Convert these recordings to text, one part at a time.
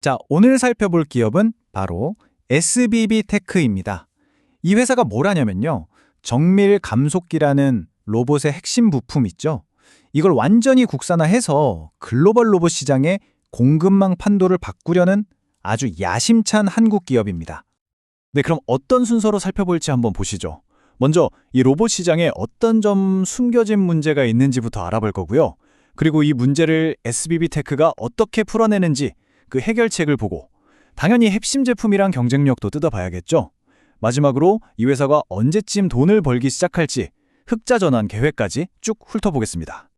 자, 오늘 살펴볼 기업은 바로 SBB테크입니다. 이 회사가 뭘 하냐면요. 정밀 감속기라는 로봇의 핵심 부품 있죠. 이걸 완전히 국산화해서 글로벌 로봇 시장의 공급망 판도를 바꾸려는 아주 야심찬 한국 기업입니다. 네, 그럼 어떤 순서로 살펴볼지 한번 보시죠. 먼저 이 로봇 시장에 어떤 점 숨겨진 문제가 있는지부터 알아볼 거고요. 그리고 이 문제를 SBB테크가 어떻게 풀어내는지 그 해결책을 보고 당연히 핵심 제품이랑 경쟁력도 뜯어봐야겠죠. 마지막으로 이 회사가 언제쯤 돈을 벌기 시작할지 흑자 전환 계획까지 쭉 훑어보겠습니다.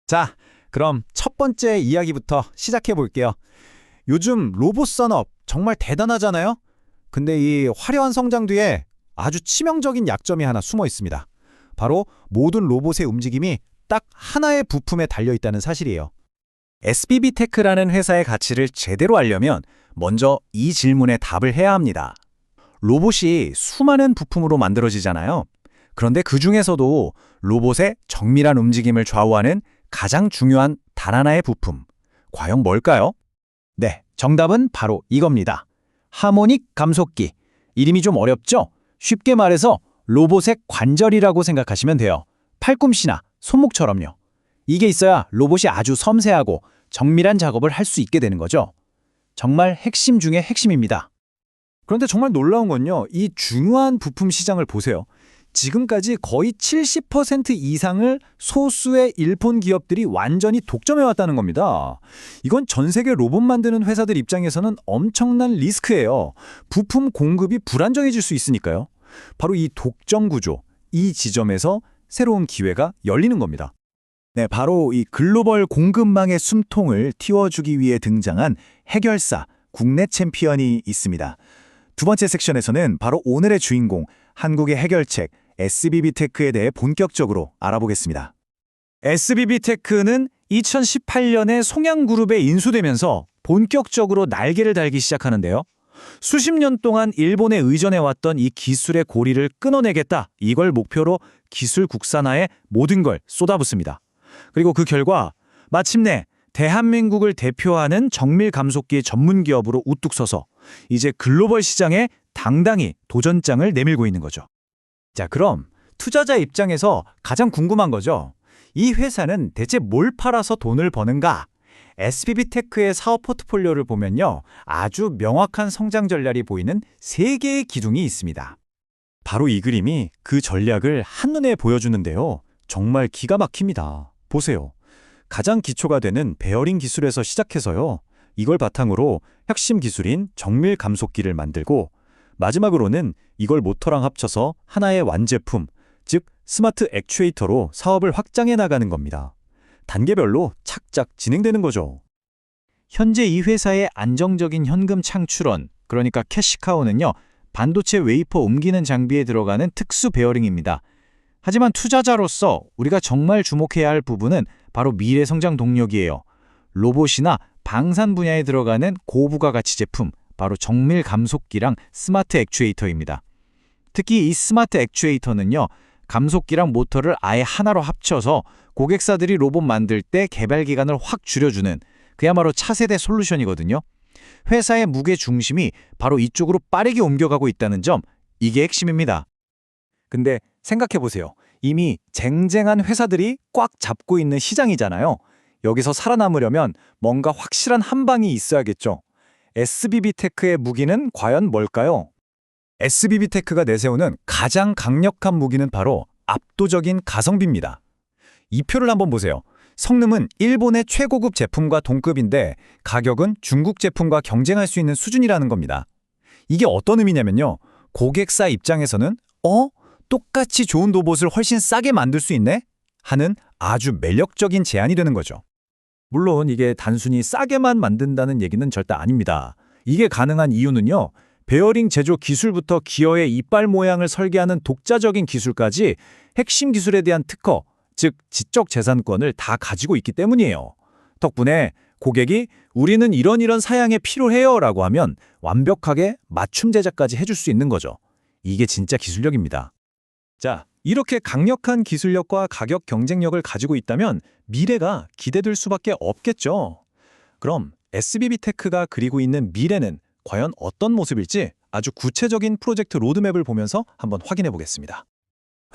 자, 그럼 첫 번째 이야기부터 시작해 볼게요. 요즘 로봇 산업 정말 대단하잖아요? 근데 이 화려한 성장 뒤에 아주 치명적인 약점이 하나 숨어 있습니다. 바로 모든 로봇의 움직임이 딱 하나의 부품에 달려 있다는 사실이에요. SBB테크라는 회사의 가치를 제대로 알려면 먼저 이 질문에 답을 해야 합니다. 로봇이 수많은 부품으로 만들어지잖아요. 그런데 그 중에서도 로봇의 정밀한 움직임을 좌우하는 가장 중요한 단 하나의 부품, 과연 뭘까요? 네, 정답은 바로 이겁니다. 하모닉 감속기. 이름이 좀 어렵죠? 쉽게 말해서 로봇의 관절이라고 생각하시면 돼요. 팔꿈치나 손목처럼요. 이게 있어야 로봇이 아주 섬세하고 정밀한 작업을 할 수 있게 되는 거죠. 정말 핵심 중의 핵심입니다. 그런데 정말 놀라운 건요. 이 중요한 부품 시장을 보세요. 지금까지 거의 70% 이상을 소수의 일본 기업들이 완전히 독점해왔다는 겁니다. 이건 전 세계 로봇 만드는 회사들 입장에서는 엄청난 리스크예요. 부품 공급이 불안정해질 수 있으니까요. 바로 이 독점 구조, 이 지점에서 새로운 기회가 열리는 겁니다. 네, 바로 이 글로벌 공급망의 숨통을 틔워주기 위해 등장한 해결사, 국내 챔피언이 있습니다. 두 번째 섹션에서는 바로 오늘의 주인공, 한국의 해결책, SBB테크에 대해 본격적으로 알아보겠습니다. SBB테크는 2018년에 송양그룹에 인수되면서 본격적으로 날개를 달기 시작하는데요. 수십 년 동안 일본에 의존해왔던 이 기술의 고리를 끊어내겠다, 이걸 목표로 기술 국산화에 모든 걸 쏟아붓습니다. 그리고 그 결과 마침내 대한민국을 대표하는 정밀 감속기 전문 기업으로 우뚝 서서 이제 글로벌 시장에 당당히 도전장을 내밀고 있는 거죠. 자, 그럼 투자자 입장에서 가장 궁금한 거죠. 이 회사는 대체 뭘 팔아서 돈을 버는가? SBB테크의 사업 포트폴리오를 보면요. 아주 명확한 성장 전략이 보이는 세 개의 기둥이 있습니다. 바로 이 그림이 그 전략을 한눈에 보여주는데요. 정말 기가 막힙니다. 보세요. 가장 기초가 되는 베어링 기술에서 시작해서요. 이걸 바탕으로 핵심 기술인 정밀 감속기를 만들고 마지막으로는 이걸 모터랑 합쳐서 하나의 완제품, 즉 스마트 액추에이터로 사업을 확장해 나가는 겁니다. 단계별로 착착 진행되는 거죠. 현재 이 회사의 안정적인 현금 창출원, 그러니까 캐시카우는요. 반도체 웨이퍼 옮기는 장비에 들어가는 특수 베어링입니다. 하지만 투자자로서 우리가 정말 주목해야 할 부분은 바로 미래 성장 동력이에요. 로봇이나 방산 분야에 들어가는 고부가 가치 제품, 바로 정밀 감속기랑 스마트 액추에이터입니다. 특히 이 스마트 액추에이터는요. 감속기랑 모터를 아예 하나로 합쳐서 고객사들이 로봇 만들 때 개발 기간을 확 줄여주는 그야말로 차세대 솔루션이거든요. 회사의 무게 중심이 바로 이쪽으로 빠르게 옮겨가고 있다는 점, 이게 핵심입니다. 근데 생각해보세요. 이미 쟁쟁한 회사들이 꽉 잡고 있는 시장이잖아요. 여기서 살아남으려면 뭔가 확실한 한 방이 있어야겠죠. SBB테크의 무기는 과연 뭘까요? SBB테크가 내세우는 가장 강력한 무기는 바로 압도적인 가성비입니다. 이 표를 한번 보세요. 성능은 일본의 최고급 제품과 동급인데 가격은 중국 제품과 경쟁할 수 있는 수준이라는 겁니다. 이게 어떤 의미냐면요. 고객사 입장에서는 똑같이 좋은 로봇을 훨씬 싸게 만들 수 있네? 하는 아주 매력적인 제안이 되는 거죠. 물론 이게 단순히 싸게만 만든다는 얘기는 절대 아닙니다. 이게 가능한 이유는요. 베어링 제조 기술부터 기어의 이빨 모양을 설계하는 독자적인 기술까지 핵심 기술에 대한 특허, 즉 지적 재산권을 다 가지고 있기 때문이에요. 덕분에 고객이 우리는 이런 사양에 필요해요 라고 하면 완벽하게 맞춤 제작까지 해줄 수 있는 거죠. 이게 진짜 기술력입니다. 자, 이렇게 강력한 기술력과 가격 경쟁력을 가지고 있다면 미래가 기대될 수밖에 없겠죠. 그럼 SBB테크가 그리고 있는 미래는 과연 어떤 모습일지 아주 구체적인 프로젝트 로드맵을 보면서 한번 확인해 보겠습니다.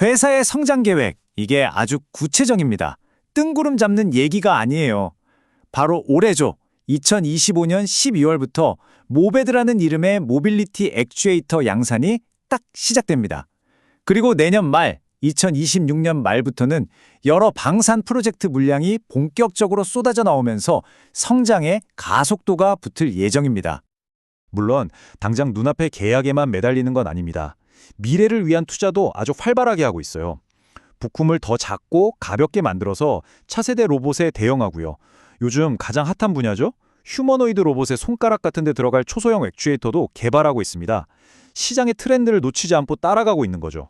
회사의 성장 계획, 이게 아주 구체적입니다. 뜬구름 잡는 얘기가 아니에요. 바로 올해죠. 2025년 12월부터 모베드라는 이름의 모빌리티 액추에이터 양산이 딱 시작됩니다. 그리고 내년 말 2026년 말부터는 여러 방산 프로젝트 물량이 본격적으로 쏟아져 나오면서 성장에 가속도가 붙을 예정입니다. 물론 당장 눈앞의 계약에만 매달리는 건 아닙니다. 미래를 위한 투자도 아주 활발하게 하고 있어요. 부품을 더 작고 가볍게 만들어서 차세대 로봇에 대응하고요. 요즘 가장 핫한 분야죠. 휴머노이드 로봇의 손가락 같은 데 들어갈 초소형 액추에이터도 개발하고 있습니다. 시장의 트렌드를 놓치지 않고 따라가고 있는 거죠.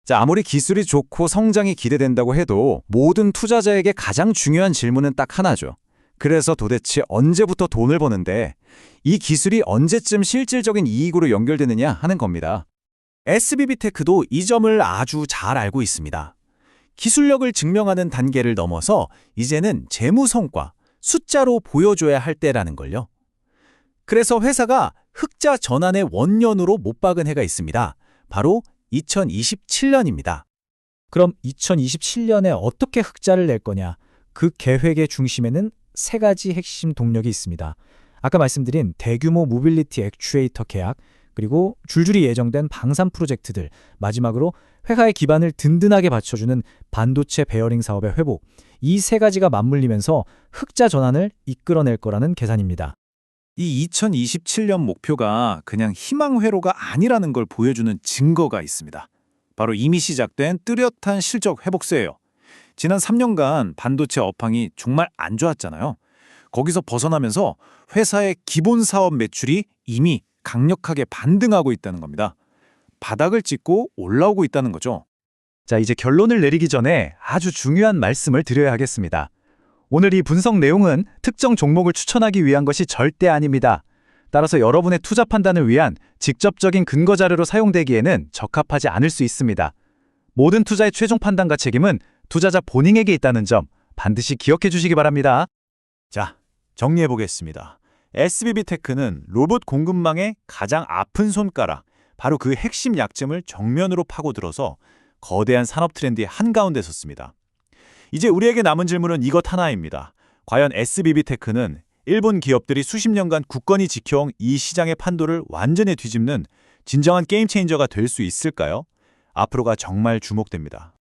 자, 아무리 기술이 좋고 성장이 기대된다고 해도 모든 투자자에게 가장 중요한 질문은 딱 하나죠. 그래서 도대체 언제부터 돈을 버는데 이 기술이 언제쯤 실질적인 이익으로 연결되느냐 하는 겁니다. SBB테크도 이 점을 아주 잘 알고 있습니다. 기술력을 증명하는 단계를 넘어서 이제는 재무 성과, 숫자로 보여줘야 할 때라는 걸요. 그래서 회사가 흑자 전환의 원년으로 못 박은 해가 있습니다. 바로 2027년입니다. 그럼 2027년에 어떻게 흑자를 낼 거냐? 그 계획의 중심에는 세 가지 핵심 동력이 있습니다. 아까 말씀드린 대규모 모빌리티 액추에이터 계약, 그리고 줄줄이 예정된 방산 프로젝트들, 마지막으로 회사의 기반을 든든하게 받쳐주는 반도체 베어링 사업의 회복, 이 세 가지가 맞물리면서 흑자 전환을 이끌어낼 거라는 계산입니다. 이 2027년 목표가 그냥 희망 회로가 아니라는 걸 보여주는 증거가 있습니다. 바로 이미 시작된 뚜렷한 실적 회복세예요. 지난 3년간 반도체 업황이 정말 안 좋았잖아요. 거기서 벗어나면서 회사의 기본 사업 매출이 이미 강력하게 반등하고 있다는 겁니다. 바닥을 찍고 올라오고 있다는 거죠. 자, 이제 결론을 내리기 전에 아주 중요한 말씀을 드려야 하겠습니다. 오늘 이 분석 내용은 특정 종목을 추천하기 위한 것이 절대 아닙니다. 따라서 여러분의 투자 판단을 위한 직접적인 근거 자료로 사용되기에는 적합하지 않을 수 있습니다. 모든 투자의 최종 판단과 책임은 투자자 본인에게 있다는 점 반드시 기억해 주시기 바랍니다. 자, 정리해 보겠습니다. SBB테크는 로봇 공급망의 가장 아픈 손가락, 바로 그 핵심 약점을 정면으로 파고들어서 거대한 산업 트렌드의 한가운데 섰습니다. 이제 우리에게 남은 질문은 이것 하나입니다. 과연 SBB테크는 일본 기업들이 수십 년간 굳건히 지켜온 이 시장의 판도를 완전히 뒤집는 진정한 게임 체인저가 될 수 있을까요? 앞으로가 정말 주목됩니다.